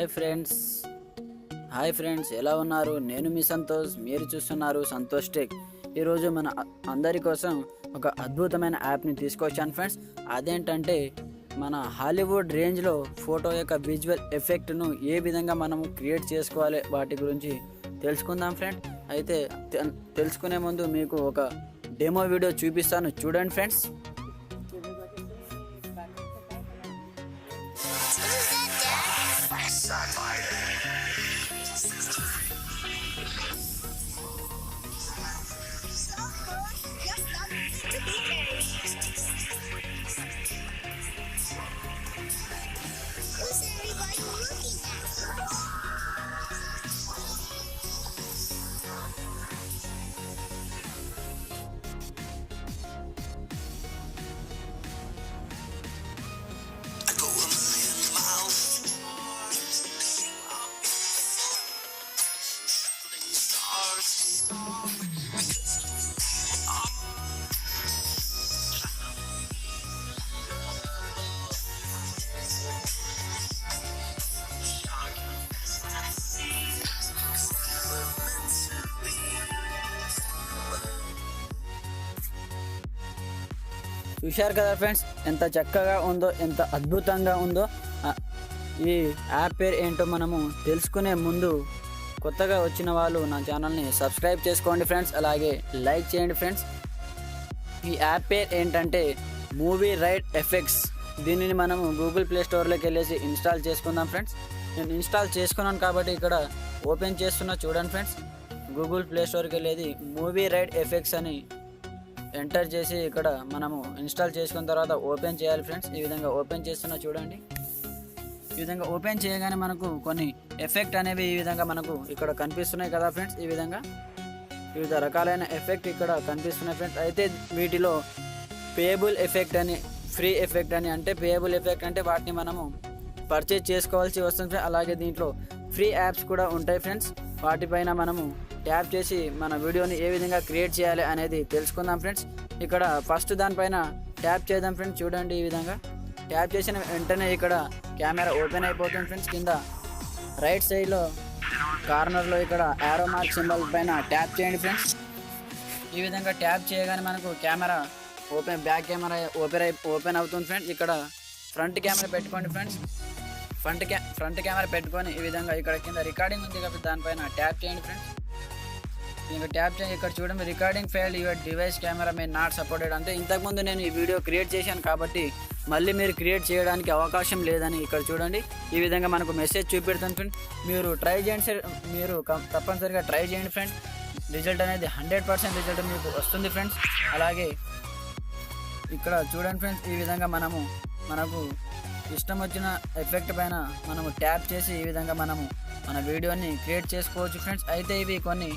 Hi friends ఎలా ఉన్నారు? నేను మీ సంతోష్, మీరు చూస్తున్నారు సంతోష్ టెక్. ఈరోజు మన అందరి కోసం ఒక అద్భుతమైన యాప్ని తీసుకొచ్చాను ఫ్రెండ్స్. అదేంటంటే మన హాలీవుడ్ రేంజ్లో ఫోటో యొక్క విజువల్ ఎఫెక్ట్ను ఏ విధంగా మనం క్రియేట్ చేసుకోవాలి వాటి గురించి తెలుసుకుందాం ఫ్రెండ్. అయితే తెలుసుకునే ముందు మీకు ఒక డెమో వీడియో చూపిస్తాను, చూడండి ఫ్రెండ్స్. చూశారు కదా ఫ్రెండ్స్, ఎంత చక్కగా ఉందో, ఎంత అద్భుతంగా ఉందో. ఈ యాప్ పేరు ఏంటో మనము తెలుసుకునే ముందు కొత్తగా వచ్చిన వాళ్ళు నా ఛానల్ని సబ్స్క్రైబ్ చేసుకోండి ఫ్రెండ్స్, అలాగే లైక్ చేయండి ఫ్రెండ్స్. ఈ యాప్ పేరు ఏంటంటే మూవీ రైట్ ఎఫెక్ట్స్. దీనిని మనము గూగుల్ ప్లే స్టోర్లోకి వెళ్ళేసి ఇన్స్టాల్ చేసుకుందాం ఫ్రెండ్స్. నేను ఇన్స్టాల్ చేసుకున్నాను కాబట్టి ఇక్కడ ఓపెన్ చేస్తున్నా, చూడండి ఫ్రెండ్స్. గూగుల్ ప్లే స్టోర్కి వెళ్ళేది మూవీ రైట్ ఎఫెక్ట్స్ అని ఎంటర్ చేసి ఇక్కడ మనము ఇన్స్టాల్ చేసుకున్న తర్వాత ఓపెన్ చేయాలి ఫ్రెండ్స్. ఈ విధంగా ఓపెన్ చేస్తున్నా, చూడండి. ఈ విధంగా ఓపెన్ చేయగానే మనకు కొన్ని ఎఫెక్ట్ అనేవి ఈ విధంగా మనకు ఇక్కడ కనిపిస్తున్నాయి కదా ఫ్రెండ్స్. ఈ విధంగా వివిధ రకాలైన ఎఫెక్ట్ ఇక్కడ కనిపిస్తున్నాయి ఫ్రెండ్స్. అయితే వీటిలో పేయబుల్ ఎఫెక్ట్ అని, ఫ్రీ ఎఫెక్ట్ అని, అంటే పేయబుల్ ఎఫెక్ట్ అంటే వాటిని మనము పర్చేజ్ చేసుకోవాల్సి వస్తుంది ఫ్రెండ్స్. అలాగే దీంట్లో ఫ్రీ యాప్స్ కూడా ఉంటాయి ఫ్రెండ్స్. వాటిపైన మనము ట్యాప్ చేసి మన వీడియోని ఏ విధంగా క్రియేట్ చేయాలి అనేది తెలుసుకుందాం ఫ్రెండ్స్. ఇక్కడ ఫస్ట్ దానిపైన ట్యాప్ చేద్దాం ఫ్రెండ్స్. చూడండి, ఈ విధంగా ట్యాప్ చేసిన వెంటనే ఇక్కడ కెమెరా ఓపెన్ అయిపోతుంది ఫ్రెండ్స్. కింద రైట్ సైడ్లో కార్నర్లో ఇక్కడ యారో మార్క్ సింబల్ పైన ట్యాప్ చేయండి ఫ్రెండ్స్. ఈ విధంగా ట్యాప్ చేయగానే మనకు కెమెరా బ్యాక్ కెమెరా ఓపెన్ అవుతుంది ఫ్రెండ్స్. ఇక్కడ ఫ్రంట్ కెమెరా పెట్టుకోండి ఫ్రెండ్స్. ఫ్రంట్ కెమెరా పెట్టుకొని ఈ విధంగా ఇక్కడ కింద రికార్డింగ్ ఉంది కాబట్టి దానిపైన ట్యాప్ చేయండి ఫ్రెండ్స్. ఇంకా ట్యాప్ చేయండి. ఇక్కడ చూడండి, recording failed, your device camera may not supported. అంటే ఇంతకుముందు నేను ఈ వీడియో క్రియేట్ చేశాను కాబట్టి మళ్ళీ మీరు క్రియేట్ చేయడానికి అవకాశం లేదని ఇక్కడ చూడండి ఈ విధంగా మనకు మెసేజ్ చూపెడుతుంది ఫ్రెండ్. మీరు ట్రై చేయండి, మీరు తప్పనిసరిగా ట్రై చేయండి ఫ్రెండ్. రిజల్ట్ అనేది 100% రిజల్ట్ మీకు వస్తుంది ఫ్రెండ్స్. అలాగే ఇక్కడ చూడండి ఫ్రెండ్స్, ఈ విధంగా మనకు ఇష్టం వచ్చిన ఎఫెక్ట్ పైన మనము ట్యాప్ చేసి ఈ విధంగా మనము మన వీడియోని క్రియేట్ చేసుకోవచ్చు ఫ్రెండ్స్. అయితే ఇవి కొన్ని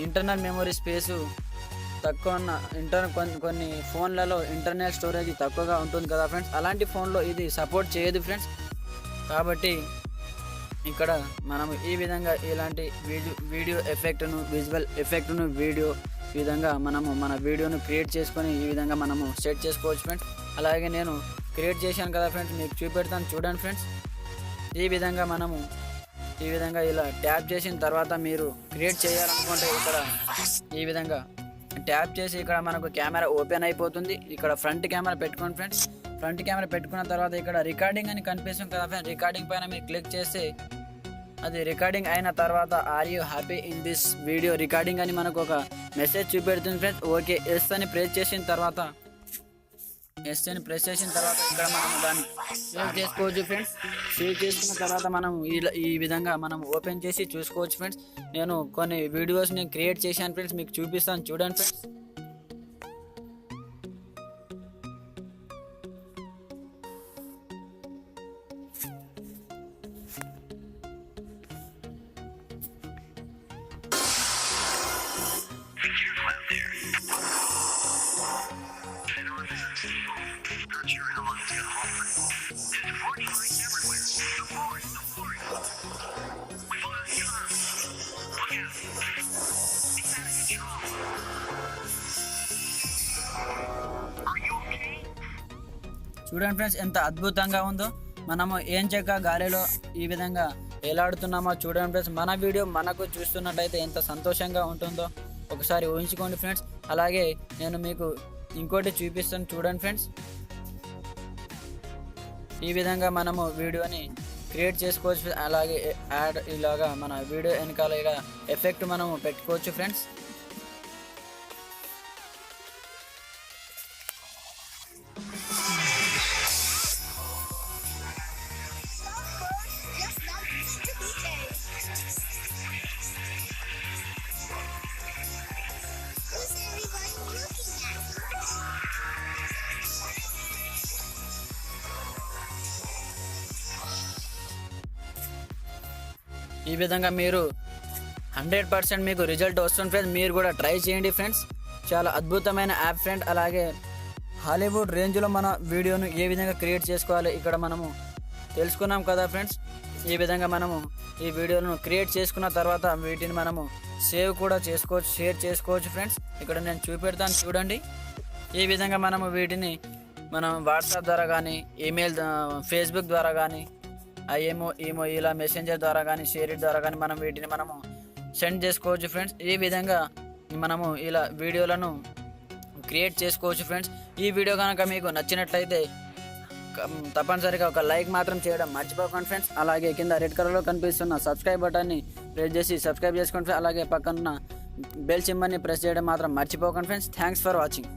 ఇంటర్నల్ మెమరీ స్పేసు తక్కువ ఉన్న కొన్ని ఫోన్లలో ఇంటర్నల్ స్టోరేజ్ తక్కువగా ఉంటుంది కదా ఫ్రెండ్స్. అలాంటి ఫోన్లో ఇది సపోర్ట్ చేయదు ఫ్రెండ్స్. కాబట్టి ఇక్కడ మనము ఈ విధంగా ఇలాంటి వీడియో ఎఫెక్ట్ను, విజువల్ ఎఫెక్ట్ను వీడియో ఈ విధంగా మనము మన వీడియోను క్రియేట్ చేసుకొని ఈ విధంగా మనము సెట్ చేసుకోవచ్చు ఫ్రెండ్స్. అలాగే నేను క్రియేట్ చేశాను కదా ఫ్రెండ్స్, మీకు చూపెడతాను, చూడండి ఫ్రెండ్స్. ఈ విధంగా ఇలా ట్యాప్ చేసిన తర్వాత మీరు క్రియేట్ చేయాలనుకుంటే ఇక్కడ ఈ విధంగా ట్యాప్ చేసి ఇక్కడ మనకు కెమెరా ఓపెన్ అయిపోతుంది. ఇక్కడ ఫ్రంట్ కెమెరా పెట్టుకోండి ఫ్రెండ్స్. ఫ్రంట్ కెమెరా పెట్టుకున్న తర్వాత ఇక్కడ రికార్డింగ్ అని కనిపిస్తుంది కదా ఫ్రెండ్స్. రికార్డింగ్ పైన మీరు క్లిక్ చేస్తే అది రికార్డింగ్ అయిన తర్వాత are you happy in this video recording అని మనకు ఒక మెసేజ్ చూపెడుతుంది ఫ్రెండ్స్. ఓకే ఎస్ అని ప్రెస్ చేసిన తర్వాత ఇక్కడ మనం దాన్ని సేవ్ చేసుకోవచ్చు ఫ్రెండ్స్. సేవ్ చేసుకున్న తర్వాత మనం ఈ విధంగా మనం ఓపెన్ చేసి చూసుకోవచ్చు ఫ్రెండ్స్. నేను కొన్ని వీడియోస్ని క్రియేట్ చేశాను ఫ్రెండ్స్, మీకు చూపిస్తాను, చూడండి ఫ్రెండ్స్. చూడండి ఫ్రెండ్స్, ఎంత అద్భుతంగా ఉందో. మనము ఏం చెక్క గాలిలో ఈ విధంగా ఎలాడుతున్నామో చూడండి ఫ్రెండ్స్. మన వీడియో మనకు చూస్తున్నట్టయితే ఎంత సంతోషంగా ఉంటుందో ఒకసారి ఊహించుకోండి ఫ్రెండ్స్. అలాగే నేను మీకు ఇంకోటి చూపిస్తాను చూడండి ఫ్రెండ్స్. ఈ విధంగా మనము వీడియోని క్రియేట్ చేసుకోవచ్చు. అలాగే యాడ్ ఇలాగా మన వీడియో వెనకాల ఇలా ఎఫెక్ట్ మనము పెట్టుకోవచ్చు ఫ్రెండ్స్. ఈ విధంగా మీరు 100% మీకు రిజల్ట్ వస్తుంది ఫ్రెండ్స్. మీరు కూడా ట్రై చేయండి ఫ్రెండ్స్. చాలా అద్భుతమైన యాప్ ఫ్రెండ్. అలాగే హాలీవుడ్ రేంజ్లో మన వీడియోను ఏ విధంగా క్రియేట్ చేసుకోవాలి ఇక్కడ మనము తెలుసుకున్నాం కదా ఫ్రెండ్స్. ఈ విధంగా మనము ఈ వీడియోలను క్రియేట్ చేసుకున్న తర్వాత వీటిని మనము సేవ్ కూడా చేసుకోవచ్చు, షేర్ చేసుకోవచ్చు ఫ్రెండ్స్. ఇక్కడ నేను చూపెడతాను చూడండి. ఈ విధంగా మనము వీటిని మనం వాట్సాప్ ద్వారా కానీ, ఈమెయిల్, ఫేస్బుక్ ద్వారా కానీ, ఏమో ఇలా మెసెంజర్ ద్వారా కానీ, షేర్ ఇట్ ద్వారా కానీ మనం వీటిని మనము సెండ్ చేసుకోవచ్చు ఫ్రెండ్స్. ఈ విధంగా మనము ఇలా వీడియోలను క్రియేట్ చేసుకోవచ్చు ఫ్రెండ్స్. ఈ వీడియో కనుక మీకు నచ్చినట్లయితే తప్పనిసరిగా ఒక లైక్ మాత్రం చేయడం మర్చిపోకండి ఫ్రెండ్స్. అలాగే కింద రెడ్ కలర్లో కనిపిస్తున్న సబ్స్క్రైబ్ బటన్ని ప్రెస్ చేసి సబ్స్క్రైబ్ చేసుకోండి ఫ్రెండ్స్. అలాగే పక్కన బెల్ సింబల్ని ప్రెస్ చేయడం మాత్రం మర్చిపోకండి ఫ్రెండ్స్. Thanks for watching.